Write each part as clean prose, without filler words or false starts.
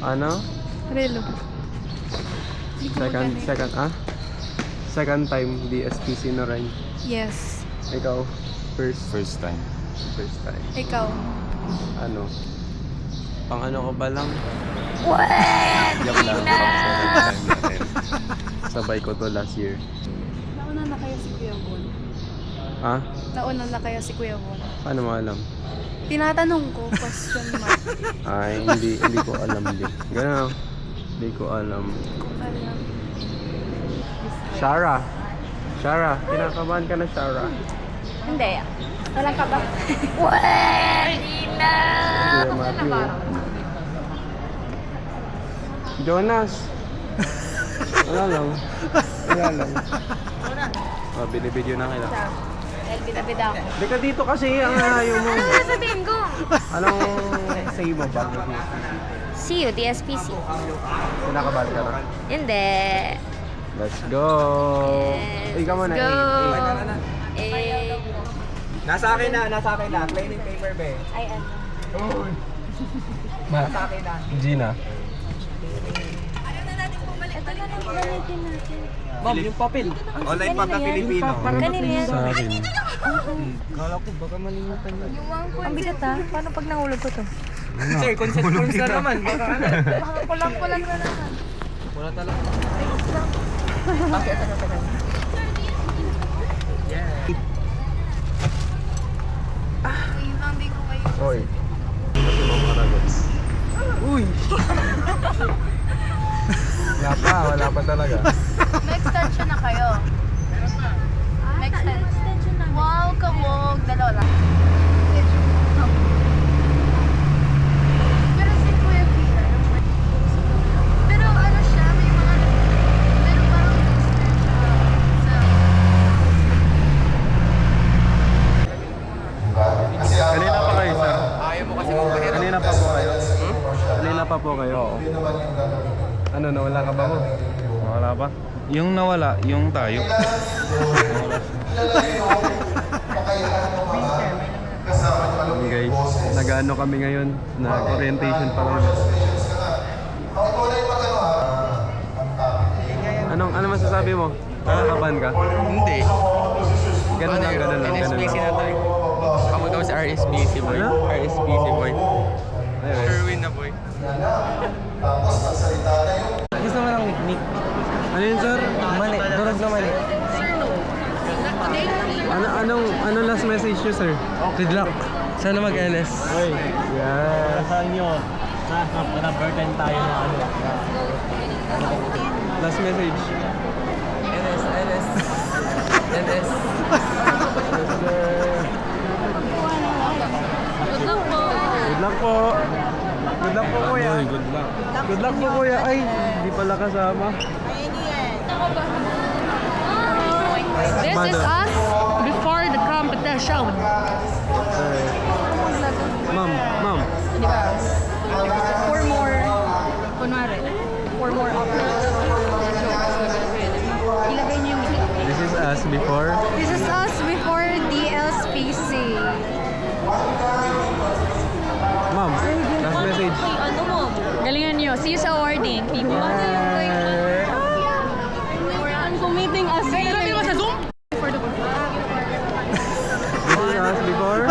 Ano? Relo. Second time DSPC na rin. Yes. Ikaw, First time. first time. Ikaw. Ano? Pang ano ko ba lang? Yup lang. Pang second time natin. Sabay ko to last year. Nauna na kaya si Kuya Bon? Ha? Nauna na kaya si Kuya Bon? Paano mo alam? Tinatanong ko, question mark. Ay, hindi ko alam din. Ganun. Hindi ko alam. Alam. Shara, kinakabahan ka na, Shara. Hindi. Walang ka ba? Kuya Matthew. Jonas. Wala lang. Oh, binibideo na kita. Bida-bida ako. Di ka dito kasi ang ayaw mo. Ano sasabihin ko? Anong say mo ba? See you, DSPC. Kinakabahan ka na. Hindi. Let's go! Yes, Ikaw muna. go. Eh. Nasa akin na. Cleaning paper, be. Ay, ano? Nasa akin na. Gina. Ito na lang gamitin natin. Ma'am, yung papel. Online pa ka Filipino. Kanina yan. Sa akin. Kala ko, baka malimutan yun. Ang bigat ha? Paano pag nahulog ko to? Sir, consent forms na naman. Baka ano. Baka kulang-kulang na naman. Wala talaga. Hindi ko kayo. Hoy. Kasi mga karagot. Uy! Wala pa talaga. May extension na kayo. May extension na. Wow, kamog. Dalawa lang. Pero si Kuya Peter. Pero ano siya, may mga... Pero parang booster siya sa... Kanina pa kayo, sir? Ayaw mo kasi magpahirap. Kanina pa po kayo? Kanina pa po kayo? Oo. Ano, nawala ka ba mo? Wala pa? Yung nawala, yung tayo. Guys, nag-ano kami ngayon? Nag-orientation pa kami. Ano masasabi mo? Nakakabahan ka? Hindi. Ganun lang. NSPC na tayo. Ako daw si RSPC boy. Ano? RSPC boy. Ayun. Sherwin na boy. Gusto mo ng nick? Ano yun, sir? Mali. Durog na mali. Anong last message nyo, sir? Good luck. Sana mag-LS. Ay, yeah. Saan nyo? Na-burden tayo na ano. Last message. LS. LS. Yes, sir. Good luck po. Good luck po. Good luck po, kuya. Good luck. Good luck po, kuya. Ay, hindi pala kasama. This is us before the competition. Ma'am. Di ba? Four more options. Ilagay niyo yung... This is us before. This is us before DSPC. Ma'am, last message. Galingan niyo. See you sa awarding. People. I'm committing us. Sabi mo sa Zoom? This is us before.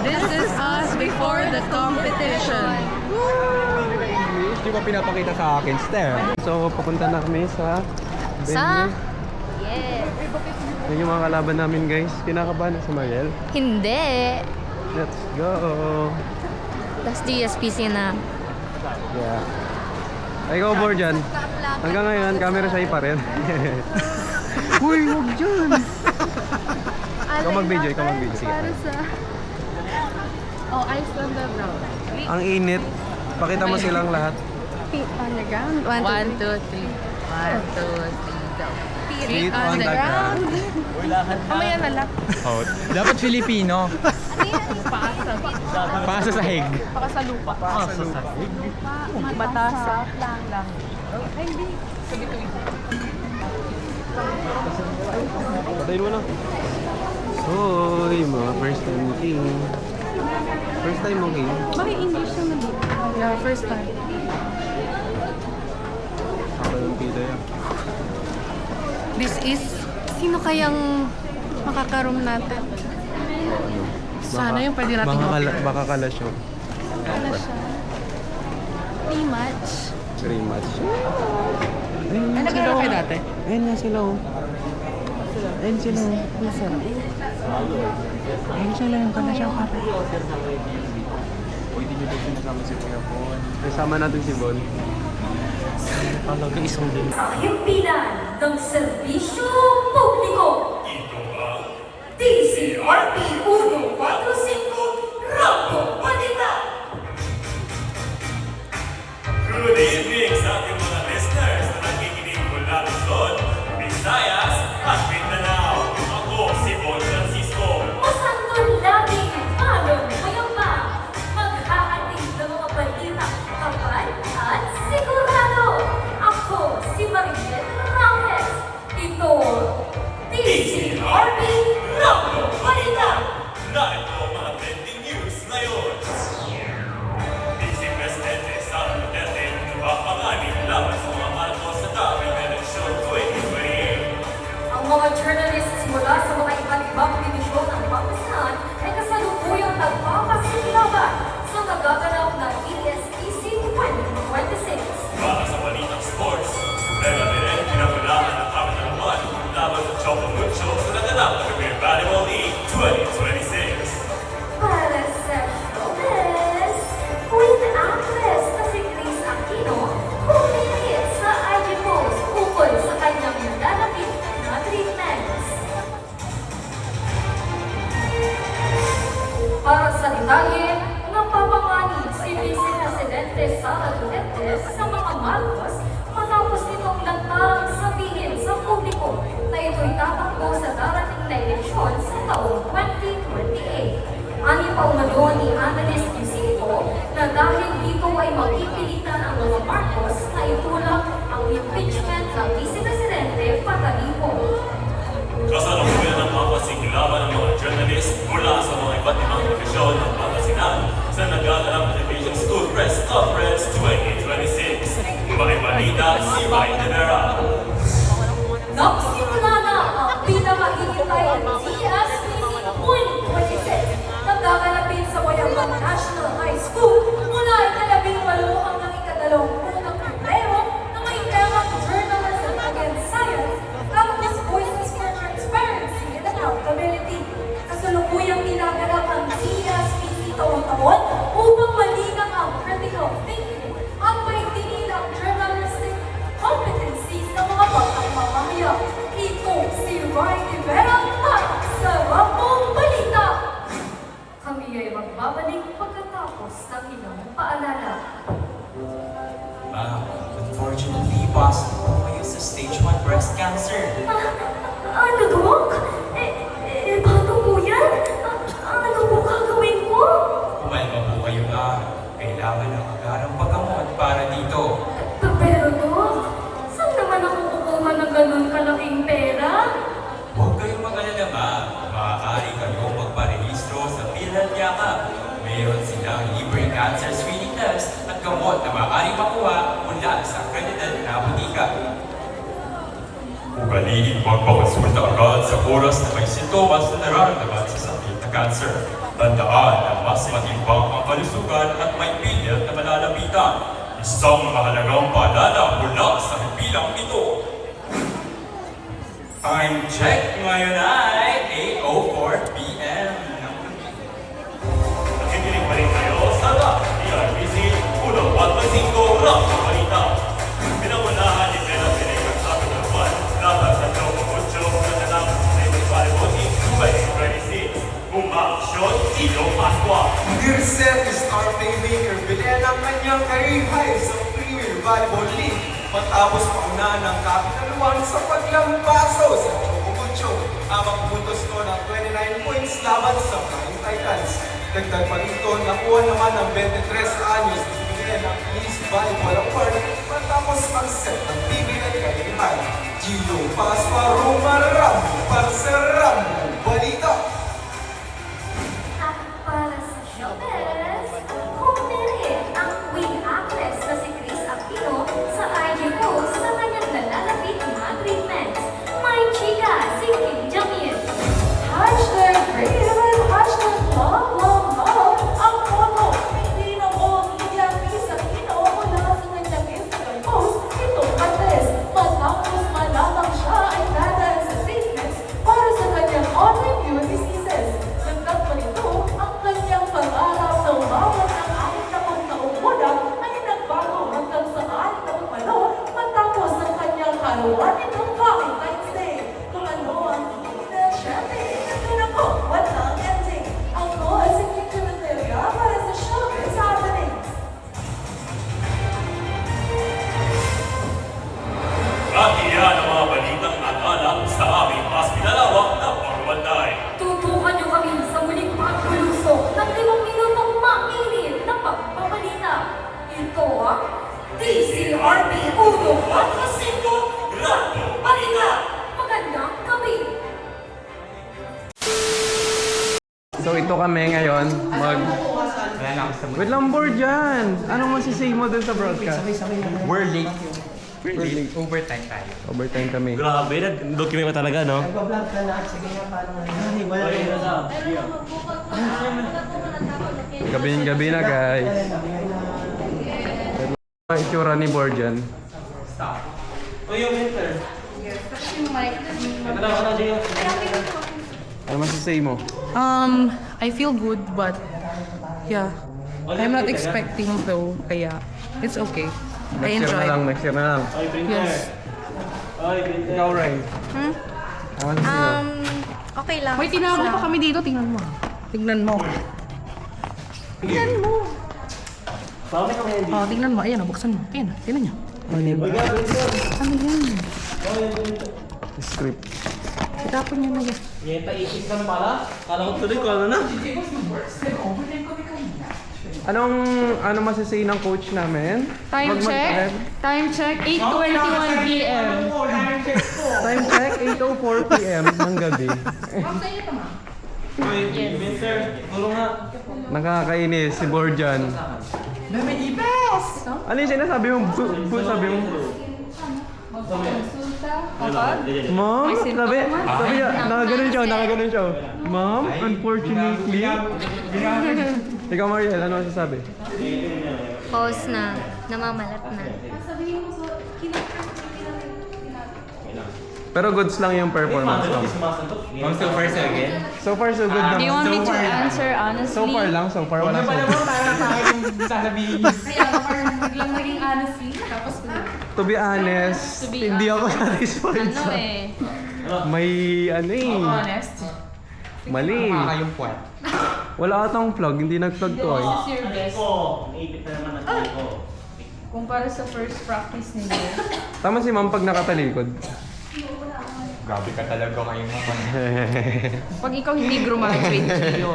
This is us before the competition. Hindi ko pinapakita sa akin, Steph. So, papunta na kami sa Sa? venue. Yes. Yan yung mga kalaban namin, guys. Kinakabahan na si Mariel. Hindi. Let's go. Tapos DSPC na. Yeah. Ay, ikaw board dyan. Hanggang ngayon, camera shy pa rin. Uy, huwag dyan. Ikaw mag-video. Sige. Oh, ice on the ground. Ang init. Pakita mo silang lahat. Feet on the ground. 1, 2, 3. 1, 2, 3, go. Feet on the ground. Mamaya na lang. Oh, dapat Filipino. Pasa sa hig. Baka sa lupa. Pasa sa hig. Mata sa lang. Patayin mo na. Hoy, mga first time king. First time mo king? Bakit English naman dito? Yeah, first time. This is, sino kayang makakaroon natin? Sana yung pwede natin Baka kalasyon. Ano siya? Rematch. Rematch. Ay, nagkala kayo dati? Ayun nga sila oh. Ayun sila oh. Ayun sila yung kalasyon ka. Pwede nyo daw sinasama si Kuya Bon. Kasama natin si Bon. Talaga isang din. Himpilan ng serbisyo publiko. Ito ang DCRP 145 Rambo Balita. Good evening sa ating mga listeners na nakikinig mula Luzon, Visayas at Mindanao. Ako si Bon Francisco. Masantol labing palong mayamba. Maghahatid ng mga balita kapal at sigurado. Ako si Mariel Ramos. Ito, DCRP Rambo Balita. Narito ang mga trending news ngayon. Vice Presidente Sara Duterte napapanganin laban sa mga Marcos sa dami ng eleksyon 2028. Ang mga journalists mula sa mga iba't ibang divisyon ng pamasahan ay kasalukuyang nagpapasilaban sa nagaganap na ESPC 2026. Para sa balitang sports, meron din pinagulaan ang kanilang naman laban sa Choco Mucho sa naganap na Premier Volleyball League 2026. Para sa showbiz, Queen Actress na si Chris Aquino pumili sa IG post ukol sa kanyang nalalapit na treatments. Para sa detalye, napapanganib si Vice Presidente Sara Duterte sa mga Marcos matapos nitong lantarang sabihin sa publiko na ito'y tatakbo sa darating na eleksyon sa taong 2028. Ani pa umano ni Analyst Lucinto na dahil dito ay magpipilitan ang mga Marcos na itulak ang impeachment ng Vice Presidente Patalipo. Kasalukuyan ang mapasigilaban ng mga journalist mula sa mga iba't ibang divisyon ng Pangasinan sa nagaganap na Division School Press Conference 2026. May balita si Ryan Rivera. Nagsimula na ang pinakahihintay ng DSPC 2026 nagaganapin sa Wayaman National High School mula ika-18 hanggang ika-20 ng Pebrero na may temang Journalism Against Science, Countless Voices for Transparency and Accountability. Kasalukuyang ginaganap ang DSPC taon-taon upang malinang ang critical thinking at maigtingin ang journalistic competencies ng mga batang mamamayan. Ito si Ryan Rivera para sa Rambong Balita. Kami ay magbabalik pagkatapos ng ilang paalala. Unfortunately, positive po kayo sa stage 1 breast cancer. Ano, Dok? Paano po yan? Ano po gagawin ko? Kumalma po kayo nga. Kailangan ng agarang paggamot para dito. Pero, Dok, saan naman ako kukuha ng ganun kalaking pera? Huwag kayong mag-alala ma. Maaari kayong magparehistro sa PhilHealth. Mayroon silang libreng cancer screening test at gamot na maaari makuha mula sa accredited na butika. Ugaliin magpakonsulta agad sa oras na may sintomas na nararamdaman sa sakit na cancer. Tandaan na mas matimbang ang kalusugan at may pilit na malalapitan. Isang mahalagang paalala mula sa bilang ito. Time check ngayon ay 8:04 p.m. Nakikinig pa rin kayo sa DRPC 145 Rambo Balita. Pinangunahan ni Bella Pinay sa Capital One laban sa Choco Mucho na nanang sa Premier Volleyball League 2026. Umaksyon Tito Pasqua. Dirset Star Playmaker bilhin ang kanyang career high sa Premier Volleyball League matapos paunahan ng Capital One sa paglampaso sa Choco Mucho. Habang puntos ko ng 29 points laban sa Flying Titans. Dagdag pa rito, nakuha naman ng 23 anyos na bigyan ng East Volleyball Award matapos ang set ng TV ng career high. Gio Pasqua Rumaram para sa Rambo Balita. At para sa showbiz, pumili ang Queen Actress na si Chris Aquino sa IG post sa kanyang nalalapit na DCRP 145 Radyo Manila. Magandang gabi. So ito kami ngayon, Wait lang, board dyan! Anong masisay mo dun sa broadcast? We're late. Overtime tayo. Overtime kami. Grabe, nag-document mo talaga, no? Gabi na guys. Ang itsura ni board dyan. Ano masisay mo? I feel good, but yeah, I'm not expecting though, kaya it's okay. I Next year na lang, enjoy. next year na lang. Yes. Ikaw, Ray. Ano masisay mo? Okay lang. May tinago pa kami dito, tingnan mo. Tingnan mo. Tingnan mo. Oh, tingnan mo. Ayan, buksan mo. Ayan, tingnan niyo. Ano yan? Script. Itapon niyo na yan. Ano masisay ng coach namin? Time Wag check. Time check. 8:21 p.m. Time check, 8:04 p.m. ng gabi. Nakakainis si Borjan. Ano yung sinasabi mo? Sabi mo? Mom? Sabi niya, nakaganon siya. Mom, unfortunately. Ikaw, Mariel, ano masasabi? Pause na. Namamalat na. Pero goods lang yung performance mo. Ma'am, so far, again? So far, so good naman. Do you want me to answer honestly? So far lang, so far wala so far. Kaya parang biglang naging honestly. Tapos To be honest, hindi ako satisfied sa... May honest. Mali. Kayong puwet. Wala atang plug, hindi nag-plug to ay. This is your best. Kumpara sa first practice ninyo. Tama si ma'am pag nakatalikod. Grabe ka talaga ngayong naman. Pag ikaw hindi graduate, Gio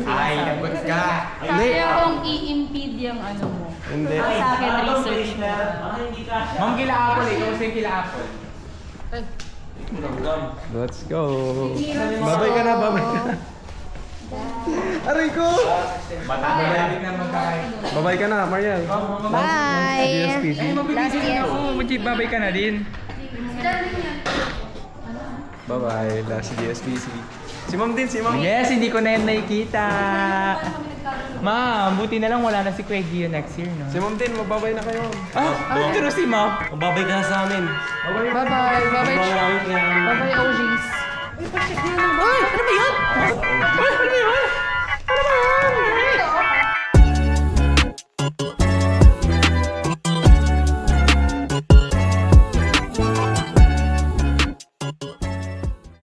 Ay, nagot ka. Kaya kong i-impede yung ano mo. Hindi. Sa akin, research mo. Ma'am, kila Apple, ikaw kasi kila Apple. Let's go. Babay ka na, babay ka na. Aray ko! Babalik na magkakain. Babay ka na, Mariel. Bye! DSPC. Last year. Babay ka na din. Bye-bye. Last DSPC. Si ma'am din, si ma'am. Yes, hindi ko na yan nakikita. Ma'am, buti na lang wala na si Kuya Gio next year, no? Si ma'am din, magbabay na kayo. Pero si Ma'am. Babay ka na sa amin. Bye-bye. Bye-bye. Bye-bye, OGs. Uy, ano ba yan?